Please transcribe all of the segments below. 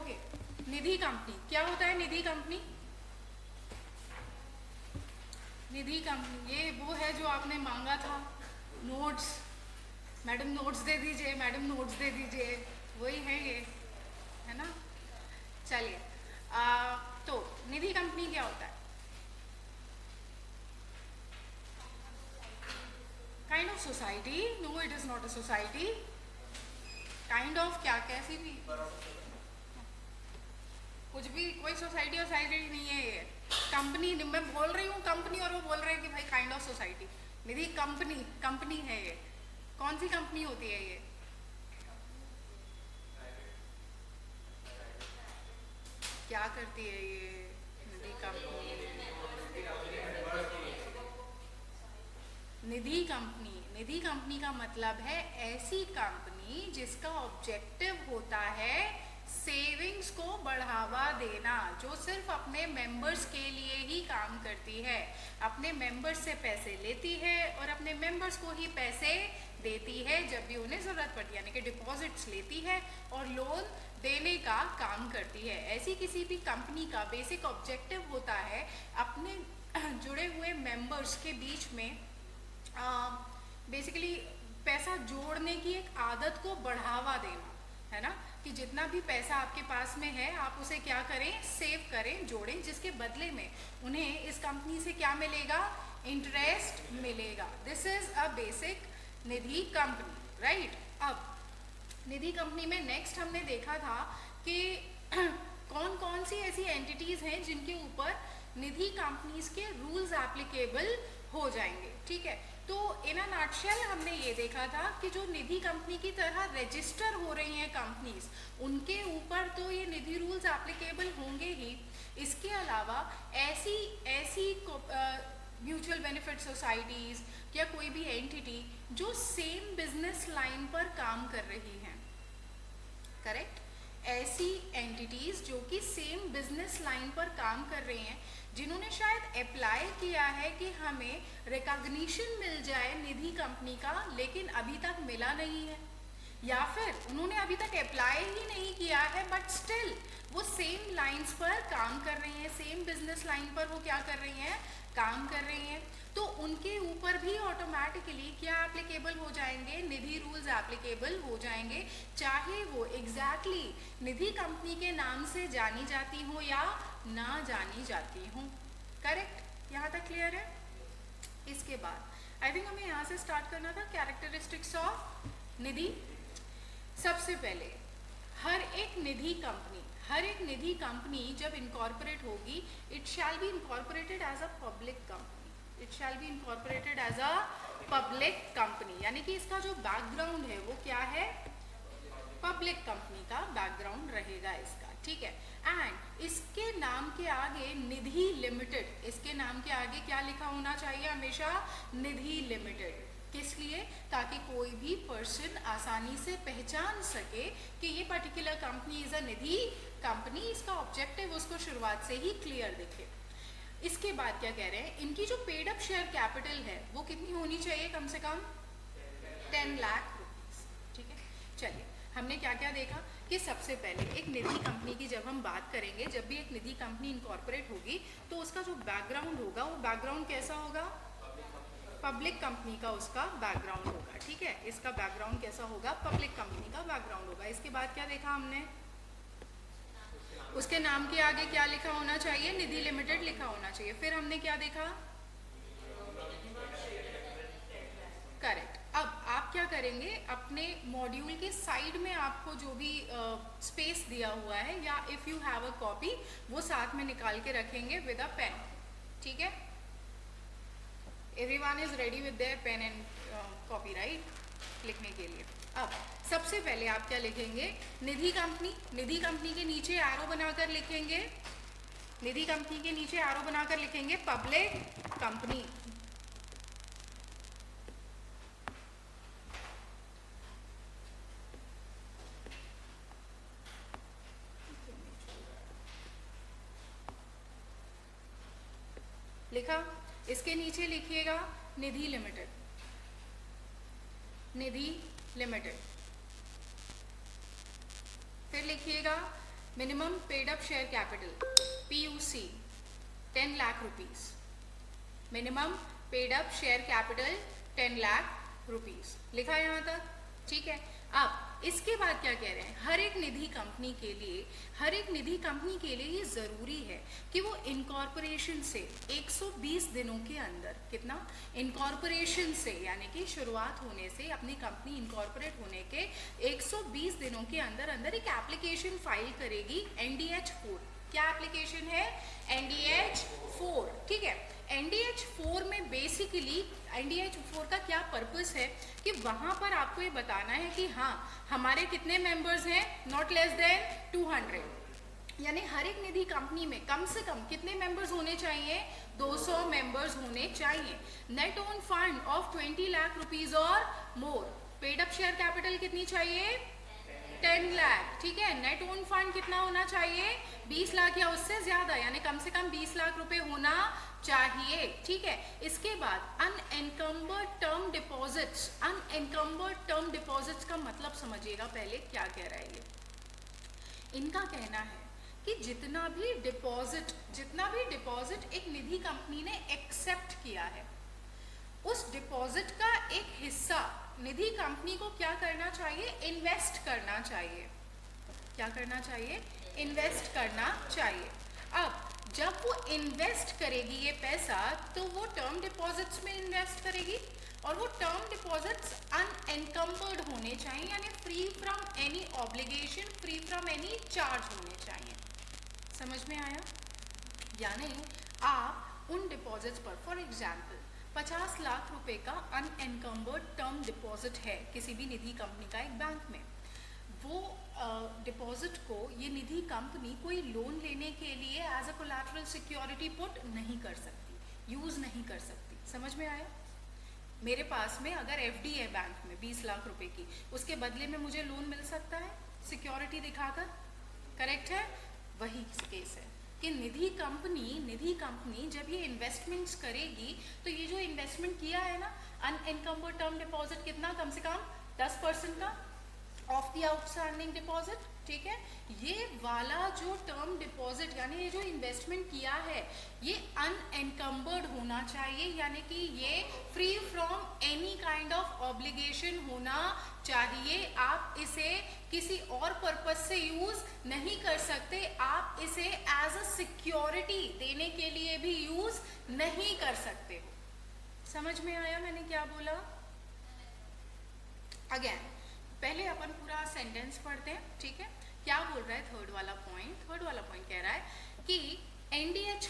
Okay, निधि company क्या होता है? निधि कंपनी, निधि कंपनी ये वो है जो आपने मांगा था, नोट्स, मैडम नोट्स दे दीजिए, मैडम नोट्स दे दीजिए, वही है ये, है ना? चलिए, तो निधि कंपनी क्या होता है? Kind of society. No, it is not a society. Kind of क्या, कैसी भी, कुछ भी, कोई सोसाइटी सोसाइटी नहीं है ये। कंपनी, मैं बोल रही हूँ कंपनी और वो बोल रहे हैं कि भाई kind of society. Nidhi company, company है ये। कौन सी कंपनी होती है ये? क्या करती है ये निधि कंपनी? निधि कंपनी, निधि कंपनी का मतलब है ऐसी कंपनी जिसका ऑब्जेक्टिव होता है सेविंग्स को बढ़ावा देना, जो सिर्फ अपने मेंबर्स के लिए ही काम करती है, अपने मेंबर्स से पैसे लेती है और अपने मेंबर्स को ही पैसे देती है जब भी उन्हें ज़रूरत पड़ती है, यानी कि डिपॉजिट्स लेती है और लोन देने का काम करती है। ऐसी किसी भी कंपनी का बेसिक ऑब्जेक्टिव होता है अपने जुड़े हुए मेंबर्स के बीच में बेसिकली पैसा जोड़ने की एक आदत को बढ़ावा देना, है ना? कि जितना भी पैसा आपके पास में है आप उसे क्या करें, सेव करें, जोड़ें, जिसके बदले में उन्हें इस कंपनी से क्या मिलेगा, इंटरेस्ट मिलेगा। This is a basic Nidhi company, right? अब निधि कंपनी में नेक्स्ट हमने देखा था कि कौन कौन सी ऐसी एंटिटीज हैं जिनके ऊपर निधि कंपनीज के रूल्स एप्लीकेबल हो जाएंगे, ठीक है? तो इन अ नटशेल हमने ये देखा था कि जो निधि कंपनी की तरह रजिस्टर हो रही हैं कंपनीज, उनके ऊपर तो ये निधि रूल्स एप्लीकेबल होंगे ही। इसके अलावा ऐसी ऐसी म्यूचुअल बेनिफिट सोसाइटीज या कोई भी एंटिटी जो सेम बिजनेस लाइन पर काम कर रही हैं, करेक्ट? ऐसी एंटिटीज जो कि सेम बिजनेस लाइन पर काम कर रही हैं, जिन्होंने शायद अप्लाई किया है कि हमें रिकॉग्निशन मिल जाए निधि कंपनी का, लेकिन अभी तक मिला नहीं है, या फिर उन्होंने अभी तक अप्लाई ही नहीं किया है बट स्टिल वो सेम लाइंस पर काम कर रही हैं, सेम बिजनेस लाइन पर वो क्या कर रही हैं, काम कर रही हैं, तो उनके ऊपर भी ऑटोमेटिकली क्या एप्लीकेबल हो जाएंगे, निधि रूल्स एप्लीकेबल हो जाएंगे, चाहे वो एग्जैक्टली निधि कंपनी के नाम से जानी जाती हो या ना जानी जाती हो, करेक्ट? यहाँ तक क्लियर है? इसके बाद आई थिंक हमें यहाँ से स्टार्ट करना था, कैरेक्टरिस्टिक्स ऑफ निधि। सबसे पहले हर एक निधि कंपनी जब इनकॉर्पोरेट होगी, it shall be incorporated as a public company, it shall be incorporated as a public company, यानी कि इसका जो बैकग्राउंड है वो क्या है, पब्लिक कंपनी का बैकग्राउंड रहेगा इसका, ठीक है? एंड इसके नाम के आगे निधि लिमिटेड, इसके नाम के आगे क्या लिखा होना चाहिए हमेशा, निधि लिमिटेड। किस लिए? ताकि कोई भी पर्सन आसानी से पहचान सके कि ये particular company is a Nidhi company, इसका ऑब्जेक्टिव उसको शुरुआत से ही क्लियर दिखे। इसके बाद क्या कह रहे हैं, इनकी जो पेड अप शेयर कैपिटल है वो कितनी होनी चाहिए, कम से कम 10 लाख रुपीज, ठीक है? चलिए, हमने क्या क्या देखा कि सबसे पहले एक निधि कंपनी की जब हम बात करेंगे, जब भी एक निधि कंपनी इनकॉर्पोरेट होगी तो उसका जो बैकग्राउंड होगा वो बैकग्राउंड कैसा होगा, पब्लिक कंपनी का उसका बैकग्राउंड होगा, ठीक है? इसका बैकग्राउंड कैसा होगा, पब्लिक कंपनी का बैकग्राउंड होगा। इसके बाद क्या देखा हमने, उसके नाम के आगे क्या लिखा होना चाहिए, निधि लिमिटेड लिखा होना चाहिए। फिर हमने क्या देखा, करेक्ट। अब आप क्या करेंगे, अपने मॉड्यूल के साइड में आपको जो भी स्पेस दिया हुआ है या if you have a copy, वो साथ में निकाल के रखेंगे विद अ पेन, ठीक है? Everyone is ready with their pen and copy, right, लिखने के लिए। अब सबसे पहले आप क्या लिखेंगे, निधि कंपनी, निधि कंपनी के नीचे एरो बनाकर लिखेंगे, निधि कंपनी के नीचे एरो बनाकर लिखेंगे पब्लिक कंपनी, लिखा। इसके नीचे लिखिएगा निधि लिमिटेड, निधि लिमिटेड। फिर लिखिएगा minimum paid up share capital PUC 10 lakh rupees, minimum paid up share capital 10 lakh rupees, लिखा है यहाँ तक, ठीक है। अब इसके बाद क्या कह रहे हैं, हर एक निधि कंपनी के लिए ये जरूरी है कि वो इनकॉर्पोरेशन से 120 दिनों के अंदर, कितना, इनकॉर्पोरेशन से यानी कि शुरुआत होने से अपनी कंपनी इनकॉर्पोरेट होने के 120 दिनों के अंदर एक एप्लीकेशन फाइल करेगी NDH 4। क्या एप्लीकेशन है, NDH 4, ठीक है। NDH 4 में बेसिकली NDH 4 का क्या पर्पस है कि वहां पर आपको ये बताना है कि हाँ हमारे कितने मेंबर्स हैं, नॉट लेस देन 200, यानी हर एक निधि कंपनी में कम से कम कितने मेंबर्स होने चाहिए, 200 मेंबर्स होने चाहिए। Net own fund of 20 lakh rupees और मोर, पेड अप शेयर कैपिटल कितनी चाहिए, 10 लाख, ठीक है। नेट ओन फंड कितना होना चाहिए, 20 लाख या उससे ज्यादा, यानी कम से कम 20 लाख रुपए होना चाहिए, ठीक है। इसके बाद unencumbered term deposits, unencumbered term deposits का मतलब समझिएगा पहले क्या कह रहा है ये। इनका कहना है कि जितना भी डिपॉजिट एक निधि कंपनी ने एक्सेप्ट किया है, उस डिपॉजिट का एक हिस्सा निधि कंपनी को क्या करना चाहिए, इन्वेस्ट करना चाहिए। क्या करना चाहिए, इन्वेस्ट करना चाहिए। अब जब वो इन्वेस्ट करेगी ये पैसा, तो वो टर्म डिपॉजिट्स में इन्वेस्ट करेगी, और वो टर्म डिपॉजिट्स अनएनकम्बर्ड होने चाहिए, यानी free from any obligation, free from any charge होने चाहिए। समझ में आया, यानी आप उन डिपॉजिट्स पर, फॉर एग्जाम्पल 50 लाख रुपए का अनएनकम्बर्ड टर्म डिपॉजिट है किसी भी निधि कंपनी का एक बैंक में, वो डिपॉजिट को ये निधि कंपनी कोई लोन लेने के लिए as a collateral security put नहीं कर सकती, यूज नहीं कर सकती। समझ में आया, मेरे पास में अगर FD है बैंक में 20 लाख रुपए की, उसके बदले में मुझे लोन मिल सकता है सिक्योरिटी दिखाकर, करेक्ट है। वही केस है कि निधि कंपनी जब ये इन्वेस्टमेंट्स करेगी, तो ये जो इन्वेस्टमेंट किया है ना, अनएनकम्बर्ड टर्म डिपॉजिट कितना, कम से कम 10% का ऑफ द आउटस्टैंडिंग डिपॉजिट, ठीक है। ये वाला जो टर्म डिपॉजिट यानी ये जो इन्वेस्टमेंट किया है, ये अनएनकम्बर्ड होना चाहिए, यानी कि ये free from any kind of obligation होना चाहिए। आप इसे किसी और पर्पज से यूज नहीं कर सकते, आप इसे एज अ सिक्योरिटी देने के लिए भी यूज नहीं कर सकते हो। समझ में आया मैंने क्या बोला? अगेन पहले अपन पूरा सेंटेंस पढ़ते हैं, ठीक है। क्या बोल रहा है थर्ड वाला पॉइंट कह रहा है कि NDH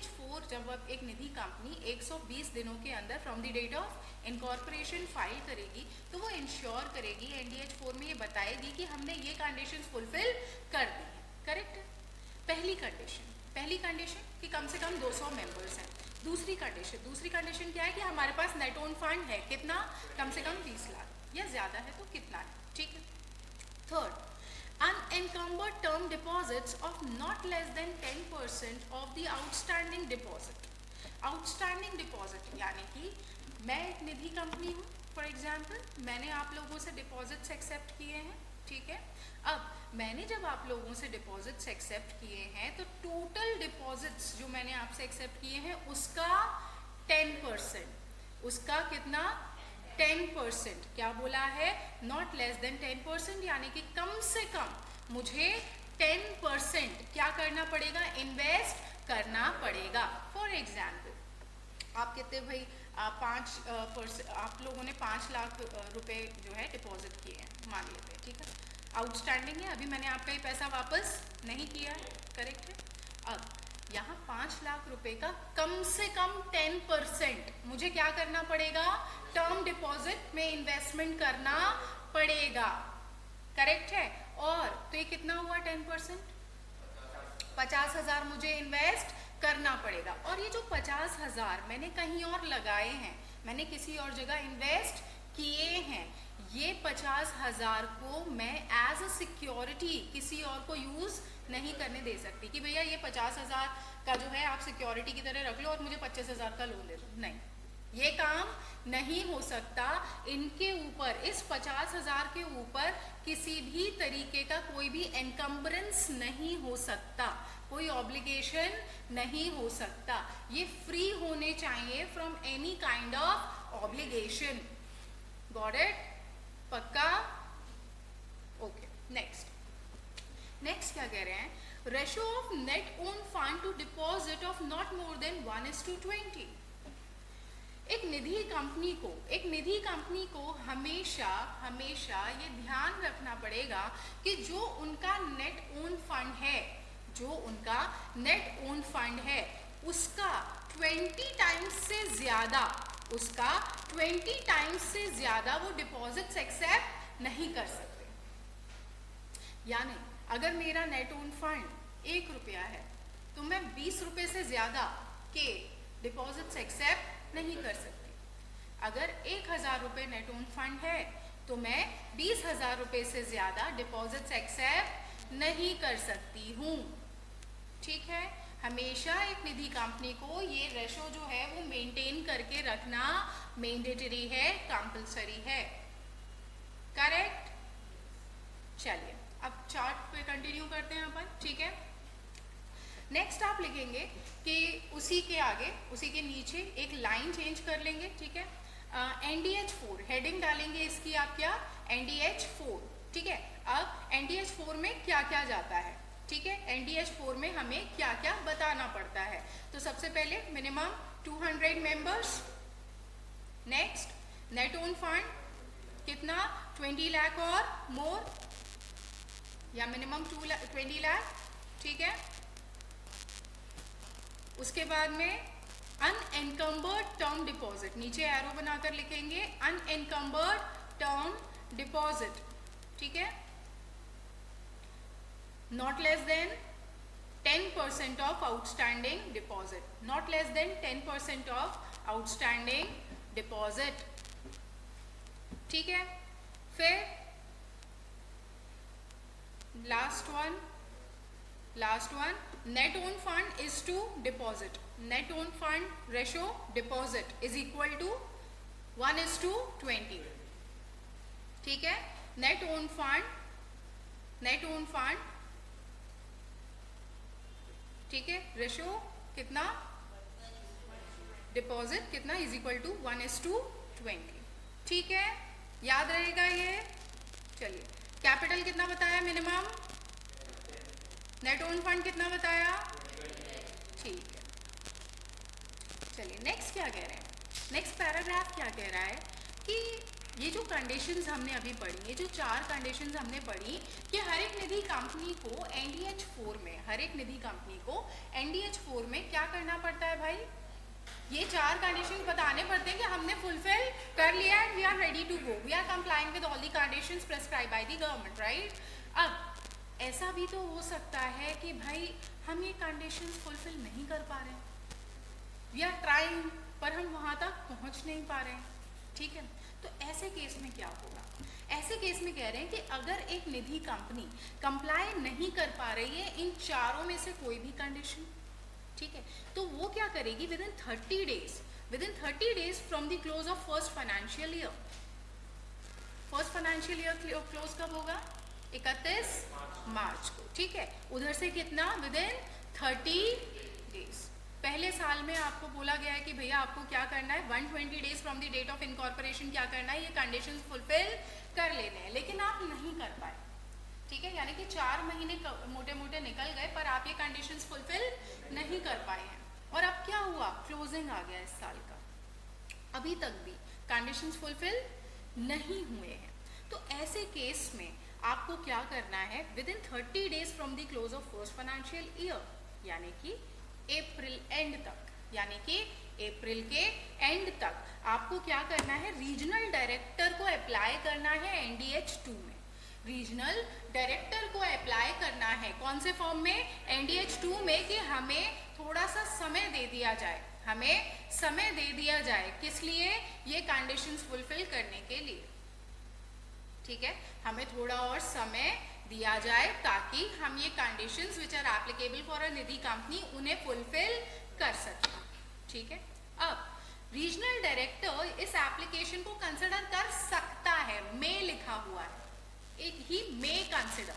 4 जब एक निधि कंपनी 120 दिनों के अंदर from the date of incorporation file करेगी, तो वो इंश्योर करेगी, NDH 4 में ये बताएगी कि हमने ये कंडीशंस फुलफिल कर दी है, करेक्ट है। पहली कंडीशन कि कम से कम 200 मेंबर्स हैं। दूसरी कंडीशन क्या है कि हमारे पास नेट ओन फंड है, कितना, कम से कम 20 लाख या ज्यादा है तो कितना है, ठीक है। Third, unencumbered term deposits of not less than 10% of the outstanding deposit. Outstanding deposit यानी कि मैं एक निधि कंपनी हूँ, फॉर एग्जाम्पल मैंने आप लोगों से डिपॉजिट्स एक्सेप्ट किए हैं, ठीक है। अब मैंने जब आप लोगों से डिपॉजिट्स एक्सेप्ट किए हैं, तो टोटल डिपॉजिट्स जो मैंने आपसे एक्सेप्ट किए हैं उसका 10%, उसका कितना, 10%। क्या बोला है, नॉट लेस देन 10%, यानी कि कम से कम मुझे 10% क्या करना पड़ेगा, इन्वेस्ट करना पड़ेगा। फॉर एग्जाम्पल आप कहते हैं भाई 5%, आप लोगों ने 5 लाख रुपए जो है डिपॉजिट किए हैं, मान लेते हैं, ठीक है। आउटस्टैंडिंग है, अभी मैंने आपका ये पैसा वापस नहीं किया है, करेक्ट है। अब यहाँ 5 लाख रुपए का कम से कम 10% मुझे क्या करना पड़ेगा, टर्म डिपॉजिट में इन्वेस्टमेंट करना पड़ेगा, करेक्ट है। और तो ये कितना हुआ, 10%, 50,000 मुझे इन्वेस्ट करना पड़ेगा। और ये जो 50,000 मैंने कहीं और लगाए हैं, मैंने किसी और जगह इन्वेस्ट किए हैं, ये 50,000 को मैं एज अ सिक्योरिटी किसी और को यूज नहीं करने दे सकती कि भैया ये 50,000 का जो है आप सिक्योरिटी की तरह रख लो और मुझे 25,000 का लोन दे दो, नहीं, ये काम नहीं हो सकता। इनके ऊपर, इस 50,000 के ऊपर किसी भी तरीके का कोई भी एनकम्बरेंस नहीं हो सकता, कोई ऑब्लिगेशन नहीं हो सकता। ये फ्री होने चाहिए from any kind of obligation. Got it? पक्का? ओके, नेक्स्ट क्या कह रहे हैं? Ratio of net own fund to deposit of not more than 1:20। एक निधि कंपनी को हमेशा ये ध्यान रखना पड़ेगा कि जो उनका नेट ओन फंड है उसका 20 टाइम्स से ज्यादा वो डिपॉजिट्स एक्सेप्ट नहीं कर सकते। यानी अगर मेरा नेट ओन फंड 1 रुपया है तो मैं 20 रुपये से ज्यादा के डिपॉजिट्स एक्सेप्ट नहीं कर सकती। अगर 1,000 रुपये नेट ओन फंड है तो मैं 20,000 रुपये से ज्यादा डिपॉजिट्स एक्सेप्ट नहीं कर सकती हूँ। ठीक है, हमेशा एक निधि कंपनी को ये रेशो जो है वो मेंटेन करके रखना मैंडेटरी है, कंपल्सरी है। करेक्ट? चलिए अब चार्ट पे कंटिन्यू करते हैं अपन। ठीक है, नेक्स्ट आप लिखेंगे कि उसी के नीचे एक लाइन चेंज कर लेंगे। ठीक है, NDH4 हेडिंग डालेंगे इसकी आप, क्या? NDH4। ठीक है, अब NDH4 में क्या क्या जाता है? ठीक है, NDH4 में हमें क्या क्या बताना पड़ता है? तो सबसे पहले minimum 200 members. Next net own fund कितना? 20 लाख और मोर, या मिनिमम 20 लाख। ठीक है, उसके बाद में अनएनकम्बर्ड टर्म डिपॉजिट, नीचे एरो बनाकर लिखेंगे अनएनकम्बर्ड टर्म डिपॉजिट। ठीक है, not less than 10% of outstanding deposit, not less than 10% of outstanding deposit. ठीक है, फिर last one net own fund is to deposit, net own fund ratio deposit is equal to 1:20। ठीक है, net own fund ठीक है, ratio कितना? Deposit कितना? Is equal to 1:20। ठीक है, याद रहेगा ये। चलिए, कैपिटल कितना बताया? मिनिमम। नेट ओन फंड कितना बताया? ठीक है, चलिए नेक्स्ट क्या कह रहे हैं? नेक्स्ट पैराग्राफ क्या कह रहा है कि ये जो कंडीशंस हमने अभी पढ़ी, ये जो 4 कंडीशंस हमने पढ़ी कि हर एक निधि कंपनी को NDH4 में क्या करना पड़ता है भाई? ये 4 कंडीशंस बताने पड़ते हैं कि हमने फुलफिल कर लिया and we are ready to go, we are complying with all the conditions prescribe by the government, right? अब ऐसा भी तो हो सकता है कि भाई हम ये कंडीशंस फुलफिल नहीं कर पा रहे हैं, वी आर ट्राइंग, पर हम वहाँ तक पहुँच नहीं पा रहे हैं। ठीक है, तो ऐसे केस में क्या होगा? ऐसे केस में कह रहे हैं कि अगर एक निधि कंपनी कंप्लाई नहीं कर पा रही है इन चारों में से कोई भी कंडीशन, ठीक है, तो वो क्या करेगी? With in 30 days from the close of first financial year. First financial year close कब होगा? 31 मार्च को। ठीक है, उधर से कितना? With in 30 days. पहले साल में आपको बोला गया है कि भैया आपको क्या करना है? 120 days from the date of incorporation क्या करना है? ये कंडीशंस फुलफिल कर लेने हैं, लेकिन आप नहीं कर पाए। ठीक है, यानी कि 4 महीने मोटे मोटे निकल गए पर आप ये कंडीशंस फुलफिल नहीं कर पाए हैं। और अब क्या हुआ? क्लोजिंग आ गया इस साल का, अभी तक भी कंडीशंस फुलफिल नहीं हुए हैं। तो ऐसे केस में आपको क्या करना है? With in 30 days from the close of first financial year, यानी कि अप्रैल एंड तक, यानी कि अप्रैल के एंड तक आपको क्या करना है? रीजनल डायरेक्टर को अप्लाई करना है NDH2 में। रीजनल डायरेक्टर को अप्लाई करना है कौन से फॉर्म में? NDH2 में, कि हमें थोड़ा सा समय दे दिया जाए, हमें समय दे दिया जाए। किस लिए? ये कंडीशंस फुलफिल करने के लिए। ठीक है, हमें थोड़ा और समय दिया जाए ताकि हम ये conditions which are applicable for a Nidhi company उन्हें फुलफिल कर सकें। ठीक है, अब रीजनल डायरेक्टर इस एप्लीकेशन को कंसिडर कर सकता है, मे लिखा हुआ है, ही मे कंसिडर,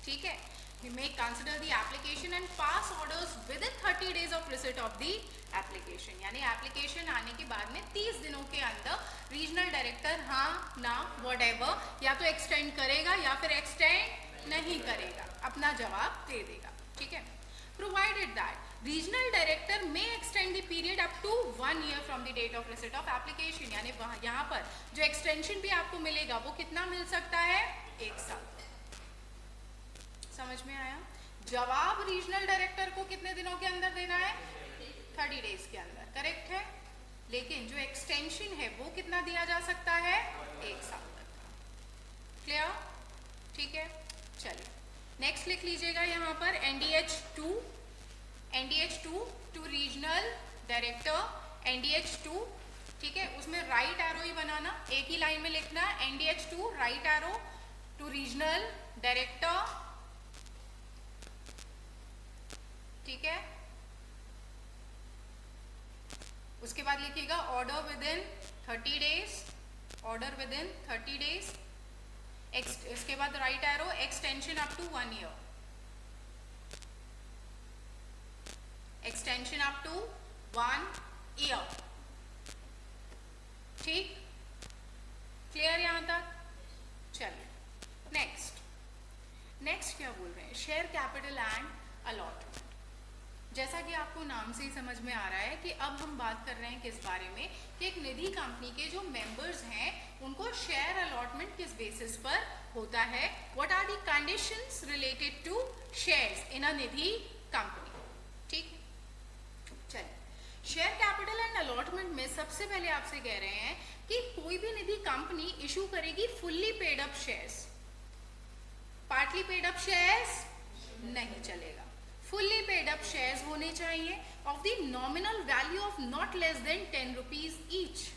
ठीक है, he may consider the application and pass orders within 30 days of receipt of the application, यानी एप्लीकेशन आने के बाद में 30 दिनों के अंदर रीजनल डायरेक्टर हाँ ना whatever या तो एक्सटेंड करेगा या फिर एक्सटेंड नहीं करेगा, अपना जवाब दे देगा, ठीक है। Provided that regional director may extend the period up to 1 year from the date of receipt of application, यानी यहाँ पर जो एक्सटेंशन भी आपको मिलेगा वो कितना मिल सकता है, 1 साल। समझ में आया? जवाब रीजनल डायरेक्टर को कितने दिनों के अंदर देना है, 30 डेज के अंदर, करेक्ट है। लेकिन जो एक्सटेंशन है वो कितना दिया जा सकता है, 1 साल तक का। क्लियर? ठीक है, चलिए नेक्स्ट लिख लीजिएगा यहाँ पर NDH2 to regional director, NDH2, ठीक है, उसमें राइट एरो ही बनाना, एक ही लाइन में लिखना, NDH2 right arrow to regional director, ठीक है। उसके बाद लिखिएगा order within 30 days, order within 30 days, इसके बाद right arrow extension up to 1 year, extension up to 1 year, ठीक, क्लियर यहां तक? चलिए नेक्स्ट क्या बोल रहे हैं, शेयर कैपिटल एंड अलॉटमेंट। जैसा कि आपको नाम से ही समझ में आ रहा है कि अब हम बात कर रहे हैं किस बारे में, कि एक निधि कंपनी के जो मेंबर्स हैं उनको शेयर अलॉटमेंट किस बेसिस पर होता है, what are the conditions related to shares in a Nidhi company, ठीक है। चलिए शेयर कैपिटल एंड अलॉटमेंट में सबसे पहले आपसे कह रहे हैं कि कोई भी निधि कंपनी इशू करेगी fully paid up shares, partly paid up shares नहीं चलेगा, फुल्ली पेड अप शेयर्स होने चाहिए of the nominal value of not less than 10 rupees each,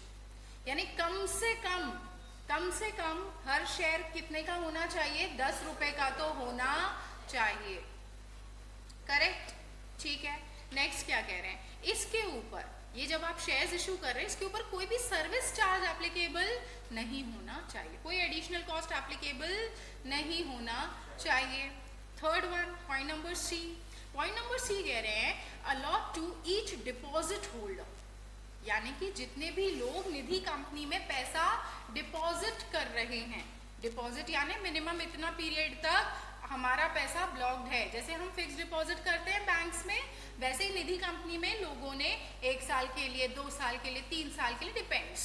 यानी कम से कम हर शेयर कितने का होना चाहिए, 10 रुपए का तो होना चाहिए, करेक्ट, ठीक है। नेक्स्ट क्या कह रहे हैं, इसके ऊपर ये जब आप शेयर्स इशू कर रहे हैं इसके ऊपर कोई भी सर्विस चार्ज एप्लीकेबल नहीं होना चाहिए, कोई एडिशनल कॉस्ट एप्लीकेबल नहीं होना चाहिए। Third one, point number C कह रहे हैं allot to each deposit holder, यानी कि जितने भी लोग निधि कंपनी में पैसा डिपॉजिट कर रहे हैं, डिपॉजिट यानी मिनिमम इतना पीरियड तक हमारा पैसा ब्लॉक्ड है, जैसे हम फिक्स डिपॉजिट करते हैं बैंक्स में, वैसे ही निधि कंपनी में लोगों ने 1 साल के लिए, 2 साल के लिए, 3 साल के लिए, डिपेंड्स,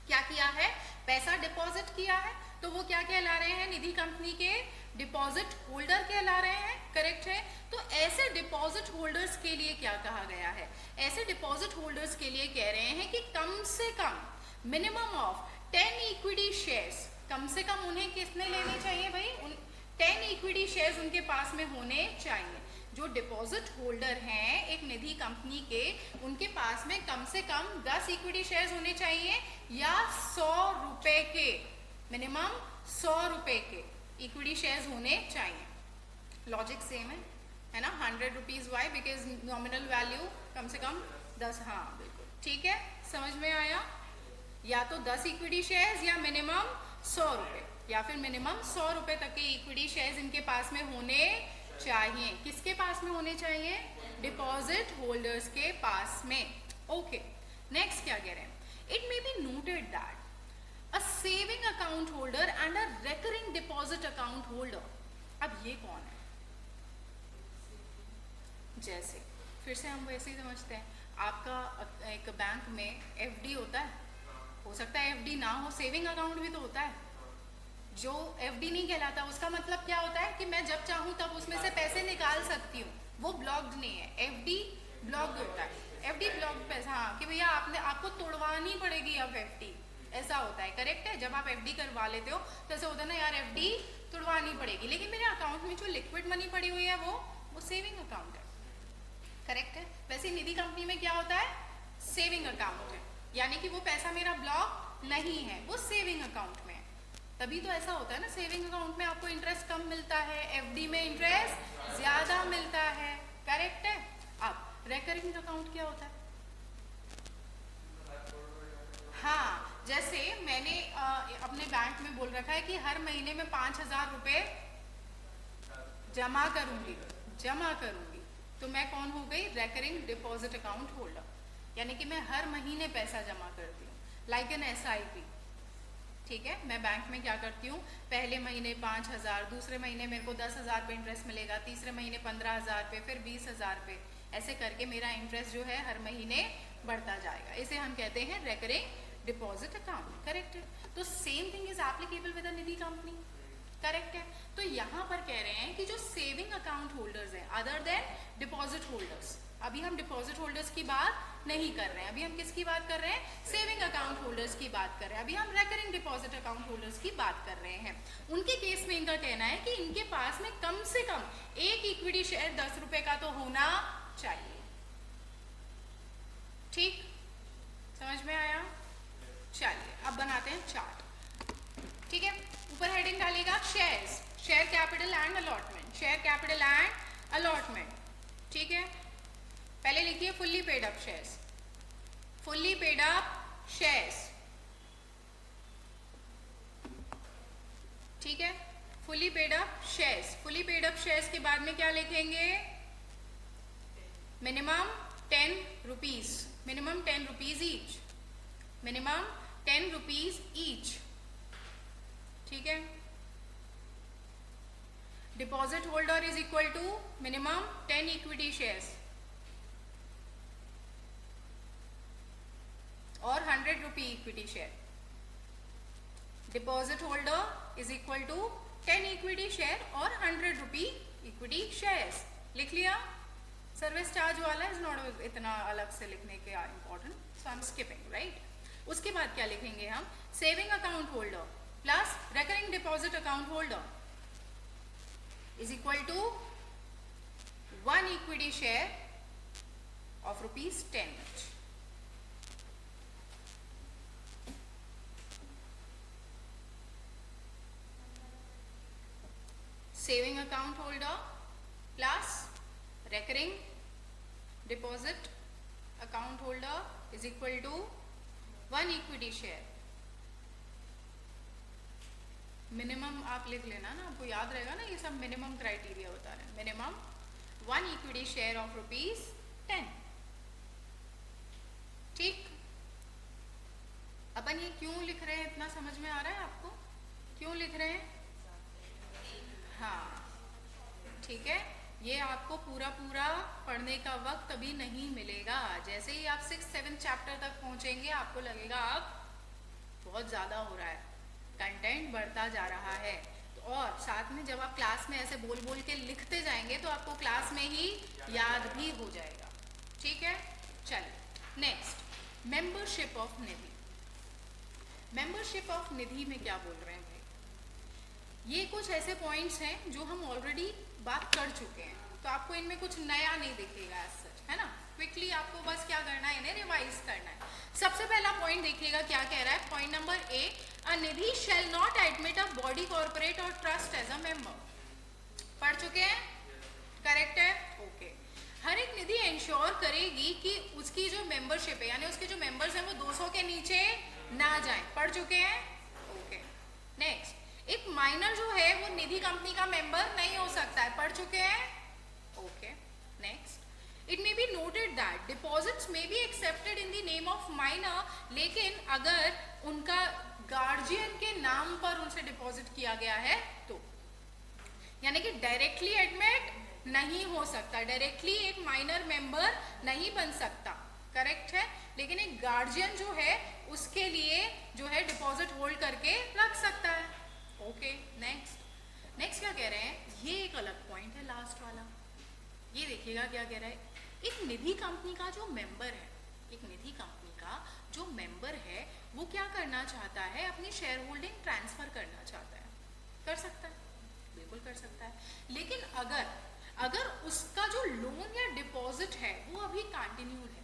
क्या किया है, पैसा डिपॉजिट किया है, तो वो क्या कहला रहे हैं, निधि कंपनी के डिपॉजिट होल्डर कहला रहे हैं, करेक्ट है। तो ऐसे डिपॉजिट होल्डर्स के लिए क्या कहा गया है, ऐसे डिपॉजिट होल्डर्स के लिए कह रहे हैं कि कम से कम मिनिमम ऑफ 10 इक्विटी शेयर्स, कम से कम उन्हें किसने लेने चाहिए भाई, 10 इक्विटी शेयर्स उनके पास में होने चाहिए। जो डिपॉजिट होल्डर हैं एक निधि कंपनी के, उनके पास में कम से कम 10 इक्विटी शेयर्स होने चाहिए या 100 रुपए के, मिनिमम 100 रुपए के इक्विटी शेयर्स होने चाहिए। लॉजिक सेम है ना, 100 rupees why, because nominal value कम से कम 10, हाँ बिल्कुल ठीक है, समझ में आया। या तो 10 इक्विटी शेयर्स या मिनिमम 100 रुपए, या फिर मिनिमम 100 रुपए तक के इक्विटी शेयर्स इनके पास में होने चाहिए। किसके पास में होने चाहिए, डिपॉजिट होल्डर्स के पास में। ओके, नेक्स्ट क्या कह रहे हैं, it may be noted that a saving account holder and a recurring deposit account holder. अब ये कौन है, जैसे फिर से हम वैसे ही समझते हैं, आपका एक बैंक में एफडी होता है, हो सकता है एफडी ना हो, सेविंग अकाउंट भी तो होता है। जो एफडी नहीं कहलाता उसका मतलब क्या होता है कि मैं जब चाहूँ तब उसमें से पैसे निकाल सकती हूँ, वो ब्लॉक्ड नहीं है, एफडी ब्लॉक्ड होता है। एफडी ब्लॉक्ड पैसा, हाँ कि भैया आपको तोड़वानी पड़ेगी अब एफडी, ऐसा होता है, करेक्ट है। जब आप एफडी करवा लेते हो तो ऐसा होता है ना, यार एफडी तोड़वानी पड़ेगी, लेकिन मेरे अकाउंट में जो लिक्विड मनी पड़ी हुई है वो सेविंग अकाउंट है, करेक्ट है। वैसे निधि कंपनी में क्या होता है, सेविंग अकाउंट है, यानी कि वो पैसा मेरा ब्लॉक नहीं है, वो सेविंग अकाउंट में है। तभी तो ऐसा होता है ना, सेविंग अकाउंट में आपको इंटरेस्ट कम मिलता है, एफडी में इंटरेस्ट ज्यादा मिलता है, करेक्ट है। अब रेकरिंग अकाउंट क्या होता है, हाँ, जैसे मैंने अपने बैंक में बोल रखा है कि हर महीने में 5,000 रुपए जमा करूंगी, तो मैं कौन हो गई? रेकरिंग डिपॉजिट अकाउंट होल्डर, यानी कि मैं हर महीने पैसा जमा करती हूँ, लाइक एन SIP। ठीक है, मैं बैंक में क्या करती हूँ, पहले महीने 5,000, दूसरे महीने मेरे को 10,000 पे इंटरेस्ट मिलेगा, तीसरे महीने 15,000 पे, फिर 20,000 पे, ऐसे करके मेरा इंटरेस्ट जो है हर महीने बढ़ता जाएगा। इसे हम कहते हैं रेकरिंग डिपॉजिट अकाउंट। करेक्ट है? तो same thing is applicable with a Nidhi company. Correct है? तो यहाँ पर कह रहे हैं कि जो सेविंग अकाउंट होल्डर्स हैं अदर देन डिपॉजिट होल्डर्स, अभी हम डिपॉजिट होल्डर्स की बात नहीं कर रहे हैं, अभी हम किसकी बात कर रहे हैं? सेविंग अकाउंट होल्डर्स की बात कर रहे हैं, अभी हम रेकरिंग डिपॉजिट अकाउंट होल्डर्स की बात कर रहे हैं। उनके केस में इनका कहना है कि इनके पास में कम से कम एक इक्विटी शेयर 10 रुपए का तो होना चाहिए। ठीक, समझ में आया? चलिए अब बनाते हैं चार्ट। ठीक है, ऊपर हेडिंग डालेगा shares, share capital and allotment, share capital and allotment. ठीक है, पहले लिखिए fully paid up shares, fully paid up shares. ठीक है, fully paid up shares, fully paid up shares के बाद में क्या लिखेंगे? Minimum 10 rupees, minimum 10 rupees each, minimum 10 rupees each. ठीक है, deposit holder is equal to minimum 10 equity shares और 100 rupee equity share. Deposit holder is equal to 10 equity share और 100 rupee equity shares. लिख लिया? सर्विस चार्ज वाला is not इतना अलग से लिखने के important, so I am skipping, right. उसके बाद क्या लिखेंगे हम? Saving account holder plus recurring deposit account holder is equal to 1 equity share of ₹10। Saving account holder plus recurring deposit account holder is equal to 1 equity share. Minimum आप लिख लेना ना, आपको याद रहेगा ना, ये सब मिनिमम क्राइटेरिया बता रहे हैं। Minimum 1 equity share of ₹10। ठीक, अपन ये क्यों लिख रहे हैं, इतना समझ में आ रहा है आपको? क्यों लिख रहे हैं? हाँ, ठीक है, ये आपको पूरा पूरा पढ़ने का वक्त अभी नहीं मिलेगा। जैसे ही आप 6-7 चैप्टर तक पहुंचेंगे आपको लगेगा अब बहुत ज़्यादा हो रहा है, कंटेंट बढ़ता जा रहा है। तो और साथ में जब आप क्लास में ऐसे बोल बोल के लिखते जाएंगे तो आपको क्लास में ही याद भी हो जाएगा। ठीक है, चलिए next, membership of Nidhi. Membership of Nidhi में क्या बोल रहे हैं भाई? ये कुछ ऐसे पॉइंट्स हैं जो हम ऑलरेडी बात कर चुके हैं, तो आपको इनमें कुछ नया नहीं दिखेगा एज सच, है ना। क्विकली आपको बस क्या करना है, इन्हें रिवाइज करना है। सबसे पहला पॉइंट देखिएगा क्या कह रहा है। Point number A, a Nidhi shall not admit a body, corporate और ट्रस्ट एज अ मेंबर। पढ़ चुके हैं? करेक्ट है, ओके। हर एक निधि इंश्योर करेगी कि उसकी जो मेंबरशिप है, यानी उसके जो मेंबर्स हैं वो 200 के नीचे ना जाएं। पढ़ चुके हैं, ओके। नेक्स्ट, एक माइनर जो है वो निधि कंपनी का मेंबर नहीं हो सकता है। पढ़ चुके हैं, okay. Next, it may be noted that deposits may be accepted in the name of minor, लेकिन अगर उनका गार्जियन के नाम पर उनसे डिपॉजिट किया गया है तो, यानी कि डायरेक्टली एडमिट नहीं हो सकता, डायरेक्टली एक माइनर मेंबर नहीं बन सकता। करेक्ट है, लेकिन एक गार्जियन जो है उसके लिए जो है डिपॉजिट होल्ड करके रख सकता है। Okay, next. नेक्स्ट क्या कह रहे हैं, ये एक अलग पॉइंट है लास्ट वाला। ये देखिएगा क्या कह रहा है। एक निधि कंपनी का जो मेंबर है, एक निधि कंपनी का जो मेंबर है वो क्या करना चाहता है, अपनी शेयर होल्डिंग ट्रांसफर करना चाहता है। कर सकता है, बिल्कुल कर सकता है। लेकिन अगर उसका जो लोन या डिपॉजिट है वो अभी कंटिन्यू है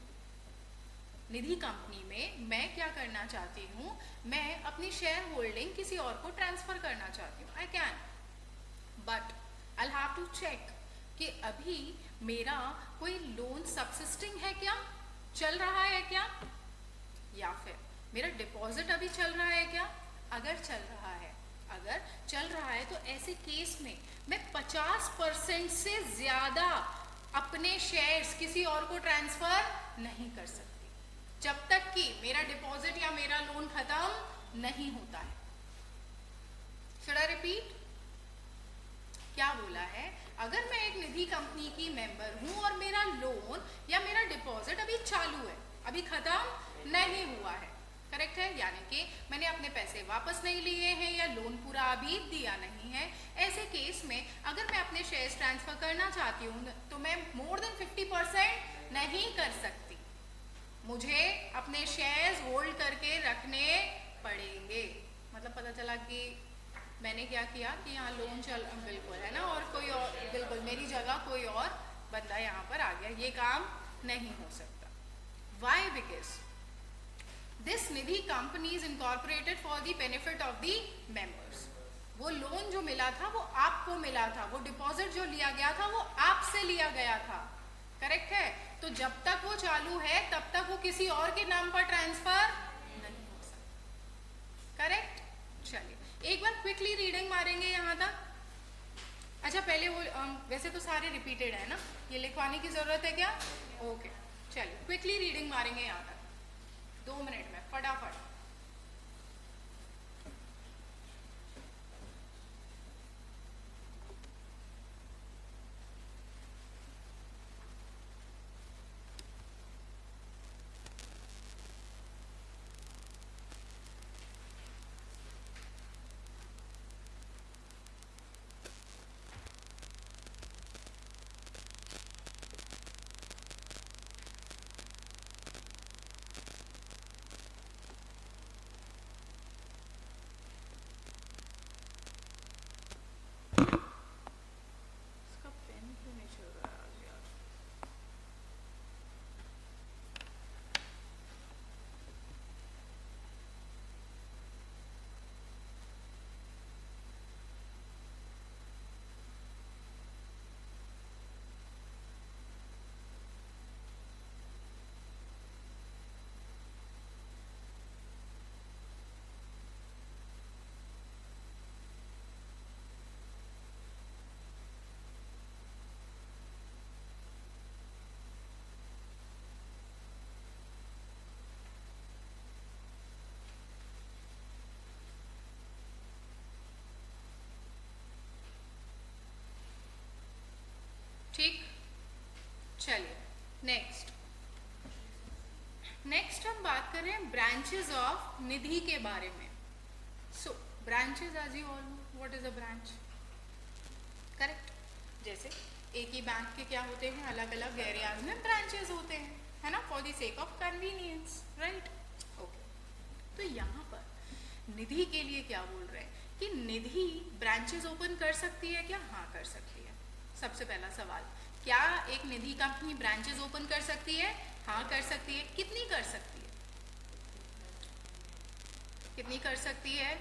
निधि कंपनी में, मैं क्या करना चाहती हूँ, मैं अपनी शेयर होल्डिंग किसी और को ट्रांसफर करना चाहती हूँ, I can, but I will have to check कि अभी मेरा कोई लोन सबसिस्टिंग है क्या, चल रहा है क्या, या फिर मेरा डिपॉजिट अभी चल रहा है क्या? अगर चल रहा है तो ऐसे केस में मैं 50% से ज्यादा अपने शेयर्स किसी और को ट्रांसफर नहीं कर सकती जब तक कि मेरा डिपॉजिट या मेरा लोन खत्म नहीं होता है। Should I repeat? क्या बोला है? अगर मैं एक निधि कंपनी की मेंबर हूं और मेरा लोन या मेरा डिपॉजिट अभी चालू है, अभी खत्म नहीं हुआ है, करेक्ट है, यानी कि मैंने अपने पैसे वापस नहीं लिए हैं या लोन पूरा अभी दिया नहीं है, ऐसे केस में अगर मैं अपने शेयर्स ट्रांसफर करना चाहती हूँ तो मैं मोर देन 50% नहीं कर सकती। मुझे अपने शेयर्स होल्ड करके रखने पड़ेंगे। मतलब पता चला कि मैंने क्या किया कि यहाँ लोन चल, बिल्कुल है ना, और कोई और, बिल्कुल मेरी जगह कोई और बंदा यहाँ पर आ गया, ये काम नहीं हो सकता। Why? Because this Nidhi company is incorporated for the benefit of the members. वो लोन जो मिला था वो आपको मिला था, वो डिपॉजिट जो लिया गया था वो आपसे लिया गया था, करेक्ट है। तो जब तक वो चालू है तब तक वो किसी और के नाम पर ट्रांसफर नहीं हो सकता, करेक्ट। चलिए एक बार क्विकली रीडिंग मारेंगे यहाँ तक। अच्छा पहले वो वैसे तो सारे रिपीटेड है ना, ये लिखवाने की जरूरत है क्या? ओके चलिए क्विकली रीडिंग मारेंगे यहाँ तक 2 मिनट में फटाफट। ठीक, चलिए नेक्स्ट हम बात कर रहे हैं ब्रांचेस ऑफ निधि के बारे में। So branches as you all know what is a branch, correct. जैसे एक ही बैंक के क्या होते हैं, अलग अलग एरियाज में ब्रांचेस होते हैं, है ना, for the sake of convenience, right. Okay, तो यहाँ पर निधि के लिए क्या बोल रहे हैं कि निधि ब्रांचेस ओपन कर सकती है क्या? हाँ कर सकती है। सबसे पहला सवाल, क्या एक निधि कंपनी ब्रांचेस ओपन कर सकती है? हाँ कर सकती है। कितनी कर सकती है? कितनी कर सकती है?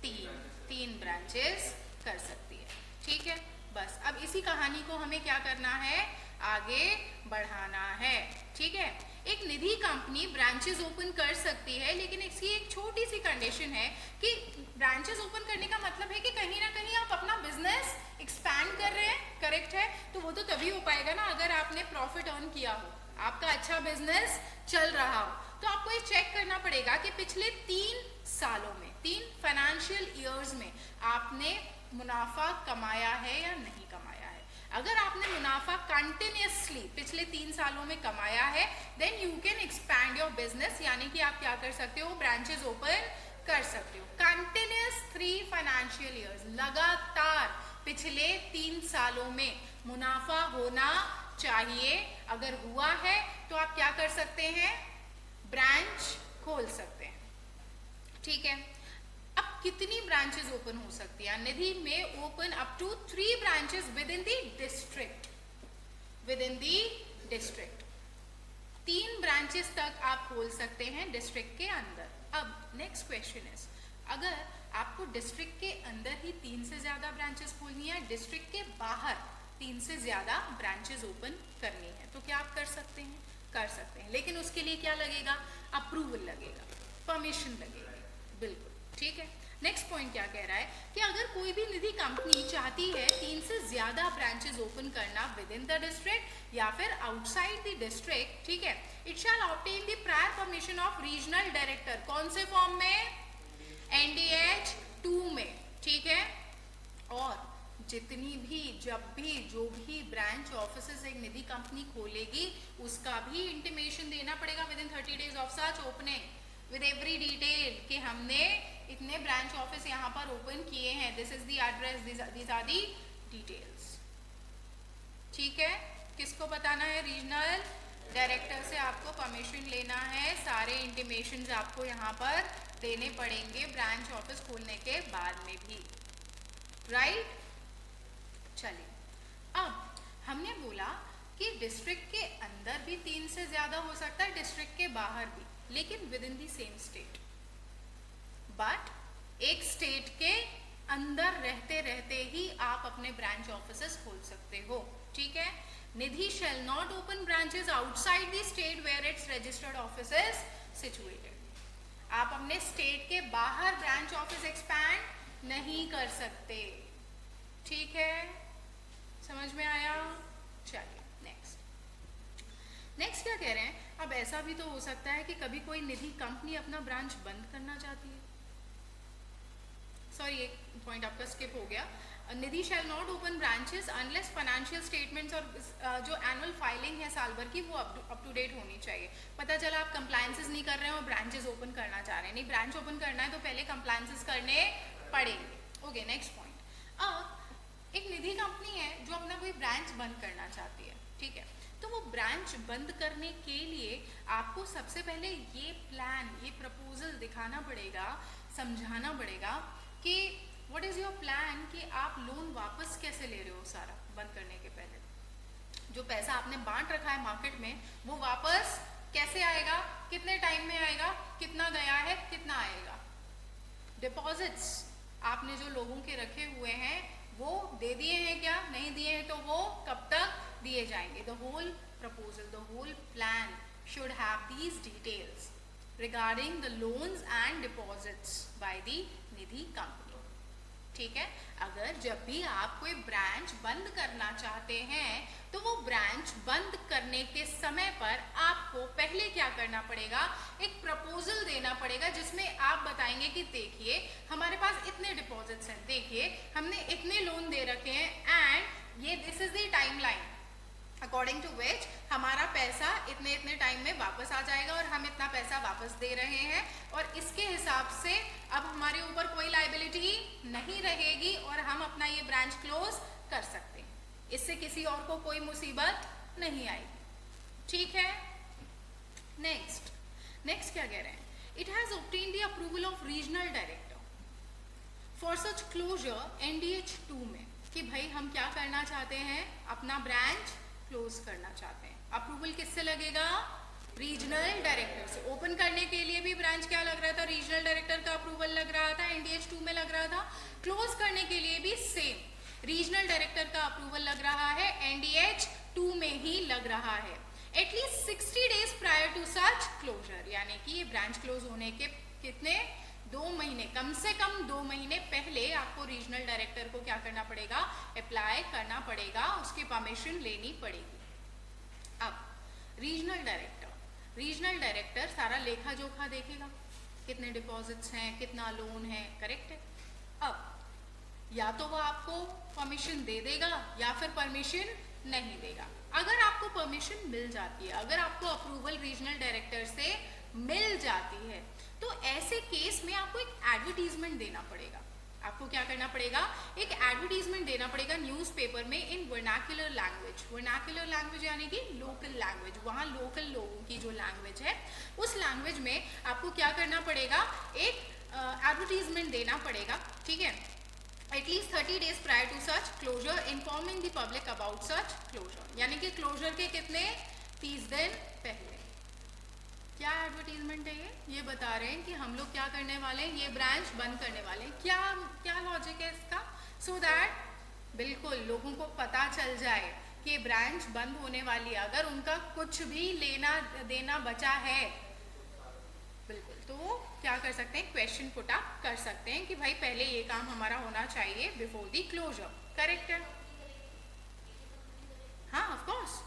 3 ब्रांचेस कर सकती है, ठीक है। बस अब इसी कहानी को हमें क्या करना है, आगे बढ़ाना है, ठीक है। एक निधि कंपनी ब्रांचेस ओपन कर सकती है, लेकिन इसकी एक छोटी सी कंडीशन है कि ब्रांचेस ओपन करने का मतलब है कि कहीं ना कहीं आप अपना बिजनेस एक्सपैंड कर रहे हैं, करेक्ट है। तो वो तो तभी हो पाएगा ना अगर आपने प्रॉफिट अर्न किया हो, आपका अच्छा बिजनेस चल रहा हो। तो आपको ये चेक करना पड़ेगा कि पिछले 3 सालों में, 3 फाइनेंशियल ईयर्स में आपने मुनाफा कमाया है या नहीं कमाया है। अगर आपने मुनाफा कंटिन्यूसली पिछले 3 सालों में कमाया है, then you can expand your business, यानी कि आप क्या कर सकते हो, ब्रांचेस ओपन कर सकते हो। कंटिन्यूस 3 फाइनेंशियल ईयर्स, लगातार पिछले 3 सालों में मुनाफा होना चाहिए। अगर हुआ है तो आप क्या कर सकते हैं, ब्रांच खोल सकते हैं, ठीक है। अब कितनी ब्रांचेस ओपन हो सकती है? निधि में open up to 3 branches within the district, within the district 3 branches तक आप खोल सकते हैं डिस्ट्रिक्ट के अंदर। अब नेक्स्ट क्वेश्चन इज, अगर आपको डिस्ट्रिक्ट के अंदर ही 3 से ज्यादा ब्रांचेस खोलनी है, डिस्ट्रिक्ट के बाहर 3 से ज्यादा ब्रांचेस ओपन करनी है, तो क्या आप कर सकते हैं? कर सकते हैं, लेकिन उसके लिए क्या लगेगा? अप्रूवल लगेगा, परमिशन लगेगी, बिल्कुल ठीक है। नेक्स्ट पॉइंट क्या कह रहा है कि अगर कोई भी निधि कंपनी चाहती है 3 से ज्यादा ब्रांचेस ओपन करना विद इन द डिस्ट्रिक्ट या फिर आउटसाइड द डिस्ट्रिक्ट, ठीक है, it shall obtain the prior permission of regional director. कौन से फॉर्म में? NDH 2 में, ठीक है। और जितनी भी, जब भी, जो भी ब्रांच ऑफिसेस एक निधि कंपनी खोलेगी उसका भी इंटीमेशन देना पड़ेगा with in 30 days of such opening with every detail कि हमने इतने ब्रांच ऑफिस यहाँ पर ओपन किए हैं, this is the address, this are the details, ठीक है। किसको बताना है? रीजनल डायरेक्टर से आपको परमिशन लेना है, सारे इंटीमेशंस आपको यहाँ पर देने पड़ेंगे ब्रांच ऑफिस खोलने के बाद में भी, राइट। चलिए, अब हमने बोला कि डिस्ट्रिक्ट के अंदर भी 3 से ज्यादा हो सकता है, डिस्ट्रिक्ट के बाहर भी, लेकिन with in the same state. But एक स्टेट के अंदर रहते रहते ही आप अपने ब्रांच ऑफिसेस खोल सकते हो, ठीक है। निधि shall not open branches outside the state where its registered office is situated। आप अपने स्टेट के बाहर ब्रांच ऑफिस एक्सपैंड नहीं कर सकते, ठीक है, समझ में आया? चलिए नेक्स्ट क्या कह रहे हैं? अब ऐसा भी तो हो सकता है कि कभी कोई निधि कंपनी अपना ब्रांच बंद करना चाहती है। सॉरी, एक पॉइंट आपका स्किप हो गया। Nidhi shall not open branches unless financial statements और जो एनुअल फाइलिंग है साल भर की वो अप टू डेट होनी चाहिए। पता चला आप कंप्लायंसेस नहीं कर रहे हैं और ब्रांचेस ओपन करना चाह रहे हैं, नहीं, ब्रांच ओपन करना है तो पहले कंप्लायंसेस करने पड़ेंगे। Okay, next point. अब एक निधि कंपनी है जो अपना कोई ब्रांच बंद करना चाहती है, ठीक है, तो वो ब्रांच बंद करने के लिए आपको सबसे पहले ये प्लान, ये प्रपोजल दिखाना पड़ेगा, समझाना पड़ेगा कि व्हाट इज योर प्लान, कि आप लोन वापस कैसे ले रहे हो सारा बंद करने के पहले। जो पैसा आपने बांट रखा है मार्केट में वो वापस कैसे आएगा, कितने टाइम में आएगा, कितना गया है, कितना आएगा। डिपॉजिट्स आपने जो लोगों के रखे हुए हैं वो दे दिए हैं क्या, नहीं दिए हैं, तो वो कब तक दिए जाएंगे। The whole proposal, the whole plan should have these details regarding the loans and deposits by the Nidhi company, ठीक है। अगर जब भी आप कोई ब्रांच बंद करना चाहते हैं तो वो ब्रांच बंद करने के समय पर आपको पहले क्या करना पड़ेगा, एक प्रपोजल देना पड़ेगा जिसमें आप बताएंगे कि देखिए हमारे पास इतने डिपॉजिट्स हैं, देखिए हमने इतने लोन दे रखे हैं एंड ये this is the timeline according to which हमारा पैसा इतने इतने टाइम में वापस आ जाएगा और हम इतना पैसा वापस दे रहे हैं और इसके हिसाब से अब हमारे ऊपर कोई लायबिलिटी नहीं रहेगी और हम अपना ये ब्रांच क्लोज कर सकते हैं, इससे किसी और को कोई मुसीबत नहीं आएगी, ठीक है। नेक्स्ट क्या कह रहे हैं? It has obtained the approval of regional director for such closure NDH 2 में, कि भाई हम क्या करना चाहते हैं, अपना ब्रांच क्लोज करना चाहते हैं। अप्रूवल किससे लगेगा? रीजनल डायरेक्टर से। ओपन करने के लिए भी ब्रांच क्या लग रहा था, रीजनल डायरेक्टर का अप्रूवल लग रहा था, NDH 2 में लग रहा था। क्लोज करने के लिए भी सेम रीजनल डायरेक्टर का अप्रूवल लग रहा है, NDH 2 में ही लग रहा है। At least 60 days prior to such closure, यानी कि ये ब्रांच क्लोज होने के कितने, 2 महीने, कम से कम 2 महीने पहले आपको रीजनल डायरेक्टर को क्या करना पड़ेगा, अप्लाई करना पड़ेगा, उसकी परमिशन लेनी पड़ेगी। अब रीजनल डायरेक्टर सारा लेखा जोखा देखेगा, कितने डिपॉजिट्स हैं, कितना लोन है, करेक्ट है। अब या तो वो आपको परमिशन दे देगा या फिर परमिशन नहीं देगा। अगर आपको परमिशन मिल जाती है, अगर आपको अप्रूवल रीजनल डायरेक्टर से मिल जाती है, तो ऐसे केस में आपको एक एडवर्टीजमेंट देना पड़ेगा। आपको क्या करना पड़ेगा, एक एडवर्टीजमेंट देना पड़ेगा न्यूज़पेपर में इन वर्नाक्युलर लैंग्वेज। वर्नाक्युलर लैंग्वेज यानी कि लोकल लैंग्वेज, वहाँ लोकल लोगों की जो लैंग्वेज है उस लैंग्वेज में आपको क्या करना पड़ेगा, एक एडवर्टीजमेंट देना पड़ेगा, ठीक है। At least 30 days prior to such closure informing the public about such closure, यानी कि क्लोजर के कितने 30 दिन पहले। क्या एडवर्टीजमेंट है ये बता रहे हैं कि हम लोग क्या करने वाले हैं, ये ब्रांच बंद करने वाले हैं। क्या लॉजिक है इसका, सो दैट बिल्कुल लोगों को पता चल जाए कि ब्रांच बंद होने वाली है, अगर उनका कुछ भी लेना देना बचा है, बिल्कुल, तो वो क्या कर सकते हैं, क्वेश्चन पुट अप कर सकते हैं कि भाई पहले ये काम हमारा होना चाहिए बिफोर दी क्लोजर। करेक्ट है? हाँ, ऑफ कोर्स।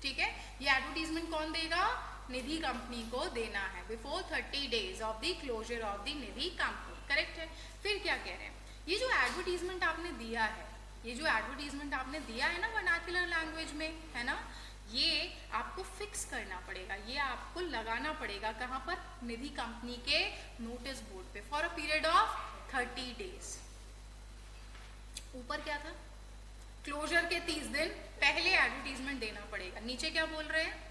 ठीक है, ये एडवर्टीजमेंट कौन देगा? निधि कंपनी को देना है before 30 days of the closure of the Nidhi company. Correct है? फिर क्या कह रहे हैं, ये जो एडवर्टीजमेंट आपने दिया है, ये जो एडवर्टीजमेंट आपने दिया है ना वर्नाक्युलर लैंग्वेज में, है ना, ये आपको फिक्स करना पड़ेगा, ये आपको लगाना पड़ेगा कहाँ पर? निधि कंपनी के नोटिस बोर्ड पे for a period of 30 days। ऊपर क्या था? क्लोजर के 30 दिन पहले एडवर्टीजमेंट देना पड़ेगा। नीचे क्या बोल रहे हैं?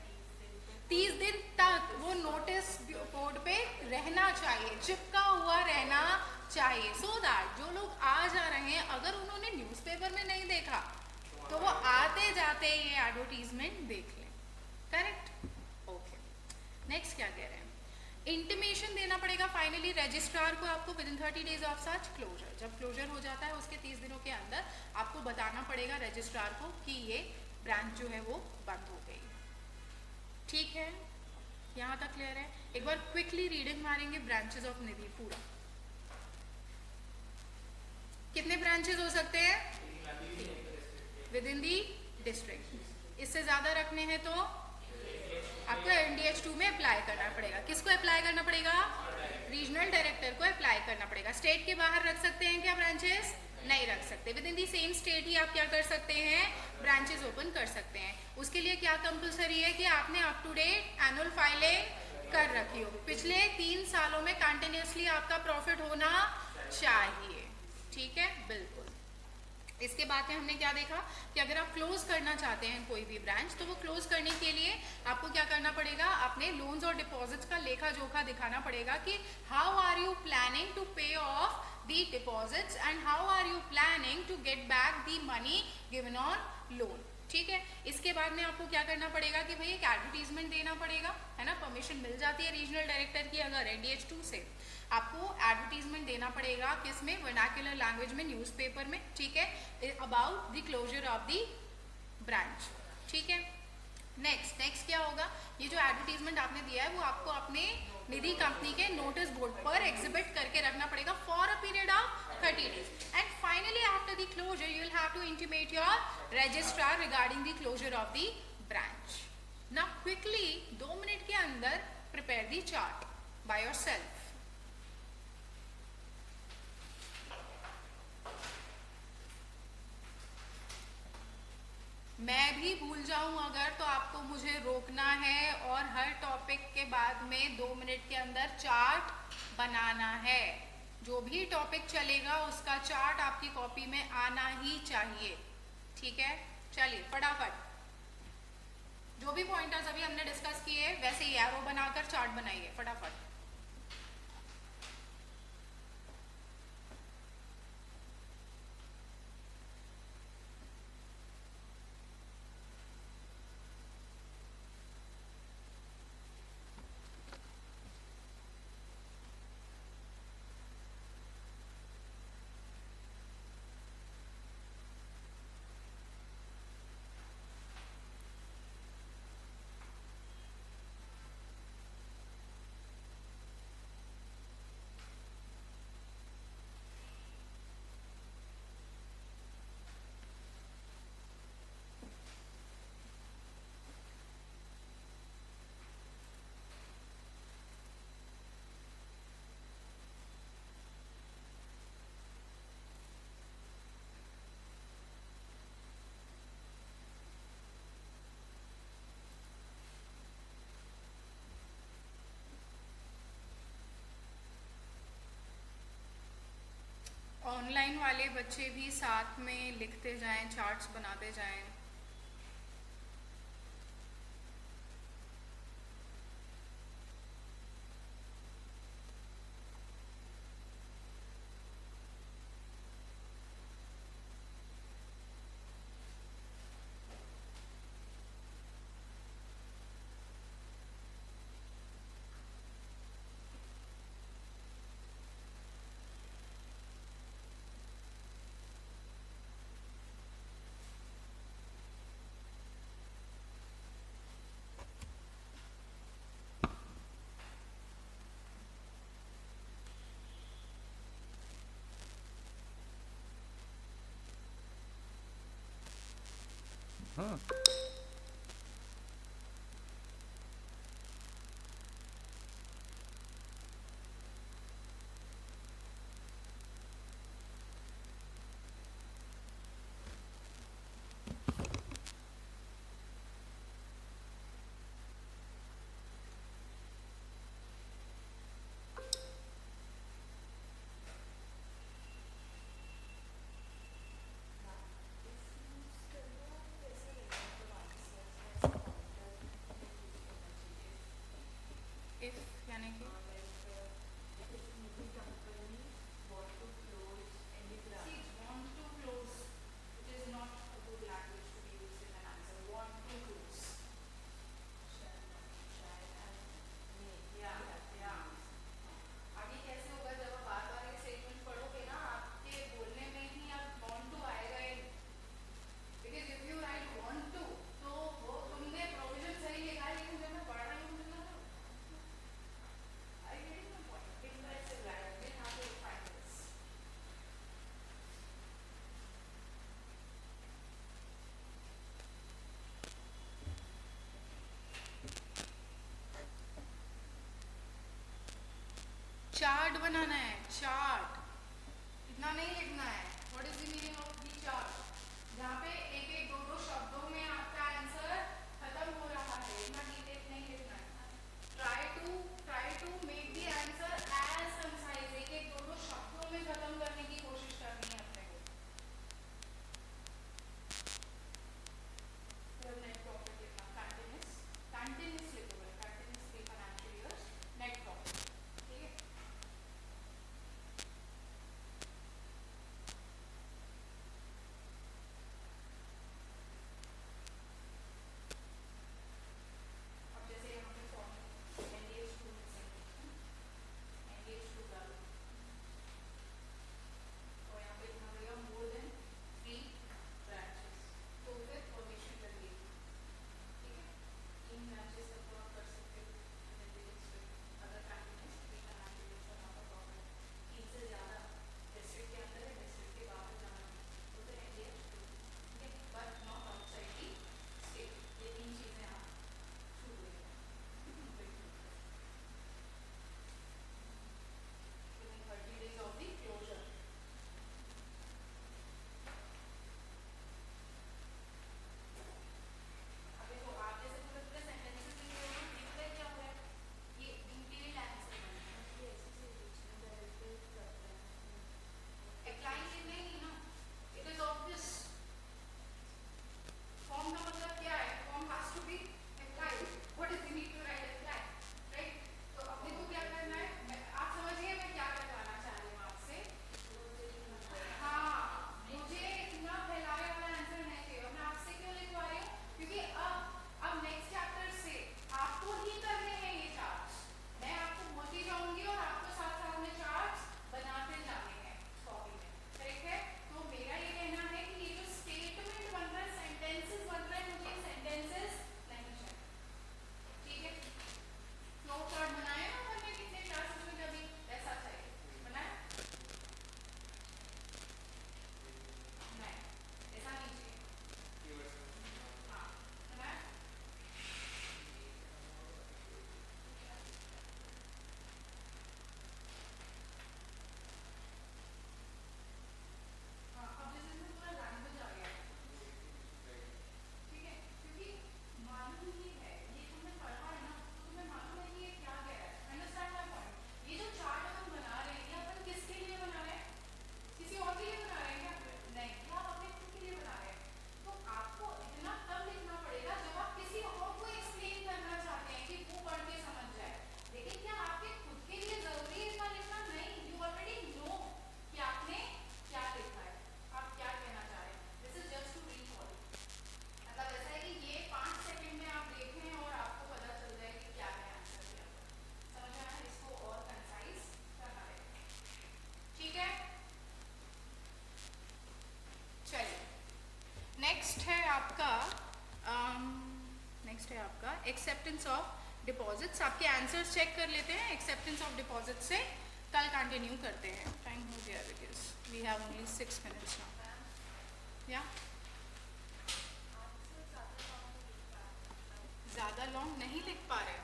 30 दिन तक वो नोटिस बोर्ड पे रहना चाहिए, चिपका हुआ रहना चाहिए, सो दैट जो लोग आ जा रहे हैं, अगर उन्होंने न्यूज़पेपर में नहीं देखा तो वो आते जाते ये एडवर्टीजमेंट देख लें। करेक्ट? ओके, नेक्स्ट क्या कह रहे हैं, इंटीमेशन देना पड़ेगा फाइनली रजिस्ट्रार को आपको within 30 days of such closure. जब क्लोजर हो जाता है उसके 30 दिनों के अंदर आपको बताना पड़ेगा रजिस्ट्रार को कि ये ब्रांच जो है वो बंद हो गई। ठीक है, यहाँ तक क्लियर है? एक बार क्विकली रीडिंग मारेंगे ब्रांचेस ऑफ निधि पूरा। कितने ब्रांचेस हो सकते हैं? With in the district. इससे ज्यादा रखने हैं तो आपको NDH2 में अप्लाई करना पड़ेगा। किसको अप्लाई करना पड़ेगा? रीजनल डायरेक्टर को अप्लाई करना पड़ेगा। स्टेट के बाहर रख सकते हैं क्या ब्रांचेस? नहीं रख सकते। Within the same state ही आप क्या कर सकते हैं? ब्रांचेस ओपन कर सकते हैं। उसके लिए क्या कंपलसरी है कि आपने up to date annual filing कर रखी हो, पिछले 3 सालों में कंटिन्यूसली आपका प्रॉफिट होना चाहिए। ठीक है, बिल्कुल। इसके बाद में हमने क्या देखा कि अगर आप क्लोज करना चाहते हैं कोई भी ब्रांच, तो वो क्लोज करने के लिए आपको क्या करना पड़ेगा? अपने लोन्स और डिपॉजिट्स का लेखा जोखा दिखाना पड़ेगा कि how are you planning to pay off the deposits and how are you planning to get back the money given on loan. ठीक है, इसके बाद में आपको क्या करना पड़ेगा कि भाई एक एडवर्टीजमेंट देना पड़ेगा, है ना, परमिशन मिल जाती है रीजनल डायरेक्टर की अगर NDH2 से, आपको एडवर्टीजमेंट देना पड़ेगा किसमें? वर्नाक्युलर लैंग्वेज में, न्यूज़पेपर में। ठीक है, about the closure of the branch. ठीक है, नेक्स्ट क्या होगा? ये जो एडवर्टीजमेंट आपने दिया है वो आपको अपने निधि कंपनी के नोटिस बोर्ड पर एग्जिबिट करके रखना पड़ेगा for a period of 30 days। And finally after the closure you will have to intimate your registrar regarding the closure of the branch. Now quickly 2 minute के अंदर prepare the chart by yourself. मैं भी भूल जाऊं अगर, तो आपको मुझे रोकना है और हर टॉपिक के बाद में 2 मिनट के अंदर चार्ट बनाना है। जो भी टॉपिक चलेगा उसका चार्ट आपकी कॉपी में आना ही चाहिए। ठीक है, चलिए फटाफट जो भी पॉइंटर्स अभी हमने डिस्कस किए वैसे ही एरो बनाकर चार्ट बनाइए फटाफट। ऑनलाइन वाले बच्चे भी साथ में लिखते जाएं, चार्ट्स बनाते जाएं। हाँ, इफ यानी कि want to close, it is not a good language to be used in an answer. Want to close. आगे कैसे होगा जब आप बार बार एक स्टेटमेंट पढ़ोगे ना, आपके बोलने में ही आप want to आएगा ही। Because if you write want to, तो वो तुमने प्रोविजन सही लिखा है, लेकिन जब मैं पढ़ रही हूँ मुझे ना I getting my point. Impressive writing. Then how to find this? Chart बनाना है, चार्ट इतना नहीं लिखना है। What is the meaning of the chart? जहाँ पे एक एक दो दो शब्दों में आपका आंसर खत्म हो रहा है, इतना डिटेल नहीं लिखना है। Try to make the answer as concise, एक एक दो दो शब्दों में खत्म करने की कोशिश करनी है अपने को। फिर नेट प्रॉफिट लिखना, कंटिन्यूस लिखोगे, continuously financial years net profit, ठीक है। अब जैसे यहाँ पे फॉर्म एंगेज टू गर्ल, और यहाँ पे लिखना पड़ेगा मोर देन 3 ब्रांचेस, तो फिर परमिशन लगेगी, ठीक है। 3 ब्रांचेस तक तो आप कर सकते हो। अगर कंटिन्यूस 3 फाइनेंशियल ईयर्स का आपका प्रॉफिट 3 से ज़्यादा डिस्ट्रिक्ट के अंदर है, डिस्ट्रिक्ट के बाहर जाना है, तो फिर एंगेज टू, ठीक है, but not outside the state. ये 3 चीज़ें आप छूट गई हैं। 30 days of the closure। अब देखो आप जैसे पूरे पूरे सेंटेंसेस लिख रहे हो ना, ये पता है क्या हो रहा है? ये डिटेल्ड आंसर बन रहा है। अप्लाई नहीं है ना, इट इज ऑब्वियस। फॉर्म का मतलब क्या है? Form has to be applied. What is the need to write apply, right? तो अपने को क्या करना है? आप समझिए मैं क्या करवाना चाह रही हूँ आपसे। हाँ, मुझे इतना फैलाए वाला आंसर नहीं चाहिए। और मैं आपसे क्यों लिखवा रही हूँ? क्योंकि अब नेक्स्ट चैप्टर से आपको ही करने हैं ये चार्ट्स। मैं आपको बोलती जाऊंगी और आपको साथ साथ में चार्ट्स बनाते जाने हैं कॉपी में, करेक्ट है? तो मेरा ये कहना है कि ये जो स्टेटमेंट बन रहा है, सेंटेंसेस बन रहे हैं, मुझे सेंटेंसेस नहीं चाहिए, ठीक है। फ्लो चार्ट बनाया ना हमने कितने क्लासेस में, कभी ऐसा चाहिए बनाया नहीं, ऐसा नहीं चाहिए। हाँ बनाया। हाँ, अब जैसे इसमें पूरा लैंग्वेज आ गया है, ठीक है, क्योंकि मालूम ही है, ये तुमने पढ़ा है ना, तो तुम्हें मालूम है कि ये क्या कह रहा है। Understand my point? ये जो चार्ट अपन बना रहे हैं, ये अपन किसके लिए बना रहे हैं? किसी और के लिए बना रहे हैं क्या? नहीं, ये आप अपने खुद के लिए बना रहे हैं। तो आपको इतना तब लिखना पड़ेगा जब आप किसी और को एक्सप्लेन करना चाहते हैं कि वो पढ़ के समझ जाए। लेकिन क्या आपके खुद के लिए जरूरी है इतना लिखना? नहीं, यू ऑलरेडी नो कि आपने क्या लिखा है, आप क्या कहना चाह रहे हैं। This is just to recall. मतलब ऐसा है कि ये 5 सेकंड में आप देखें और आपको पता चल जाए कि क्या है आंसर दिया हुआ। समझ आया? इसको और कंसाइज करना है, ठीक है। चलिए नेक्स्ट है आपका एक्सेप्टेंस ऑफ डिपॉजिट्स। आपके आंसर्स चेक कर लेते हैं एक्सेप्टेंस ऑफ डिपॉजिट से, कल कंटिन्यू करते हैं। टाइम हो गया because we have only 6 minutes now. या रॉन्ग नहीं लिख पा रहे